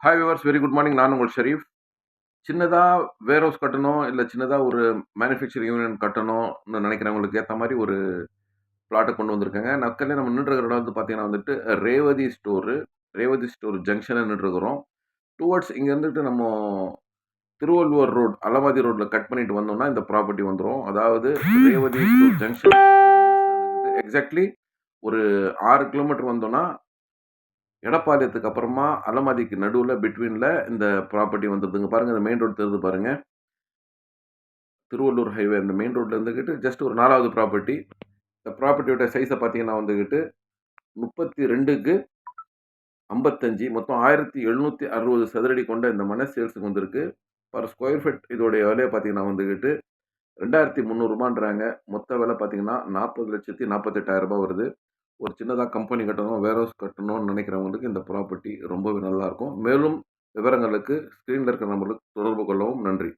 Hi viewers very good morning. நான் உங்கள் ஷெரீஃப். சின்னதா வேர்ஹவுஸ் கட்டணும், இல்ல சின்னதா ஒரு மேனுஃபேக்சரிங் யூனியன் கட்டணும்னு நினைக்கிறவங்களுக்கு ஏத்த மாரி ஒரு பிளாட்ட கொண்டு வந்திருக்கேங்க. நக்கல்ல நம்ம நின்னுட்டுருக்கிற இடம் வந்து பார்த்தீங்கன்னா வந்துட்டு, ரேவதி ஸ்டோரு. ரேவதி ஸ்டோர் ஜங்ஷன்ல நின்னுட்டுருக்கிறோம். டுவர்ட்ஸ் இங்க இருந்துட்டு நம்மோ திருவள்ளுவர் ரோட், அலமாதி ரோட்ல கட் பண்ணிட்டு வந்தோம்னா, இந்த ப்ராப்பர்ட்டி வந்துரும். அதாவது ரேவதி ஸ்டோர் ஜங்ஷன் எக்ஸாக்ட்லி ஒரு 6 கிலோமீட்டர் வந்தோம்னா, எடப்பாளையத்துக்கு அப்புறமா அலமாதிக்கு நடுவுல பிட்வீன்ல இந்த ப்ராப்பர்ட்டி வந்துருதுங்க. பாருங்க அந்த மெயின் ரோட் தெரியுது பாருங்க. திருவள்ளூர் ஹைவே அந்த மெயின் ரோட்ல இருந்துகிட்டு ஜஸ்ட் ஒரு 4வது ப்ராப்பர்ட்டி. இந்த ப்ராப்பர்ட்டியோட சைஸ பார்த்தீங்கன்னா வந்துகிட்டு 32க்கு 55 மொத்தம் 1760 சதுரடி கொண்ட இந்த மனை சேல்ஸ்க்கு வந்திருக்கு. பர் ஸ்கொயர் ஃபீட் இதோடைய விலை பார்த்தீங்கன்னா வந்துகிட்டு ரூ. 2300 மொத்த விலை பார்த்தீங்கன்னா, ரூ. 40,48,000 வருது. ஒரு சின்னதா கம்பெனி கட்டணும், வேர்ஹவுஸ் கட்டணும்னு நினைக்கிறவங்களுக்கு இந்த ப்ராப்பர்ட்டி ரொம்பவே நல்லாருக்கும். மேலும் விவரங்களுக்கு ஸ்க்ரீன்ல இருக்கிற நம்பருக்கு தொடர்பு கொள்ளவும். நன்றி.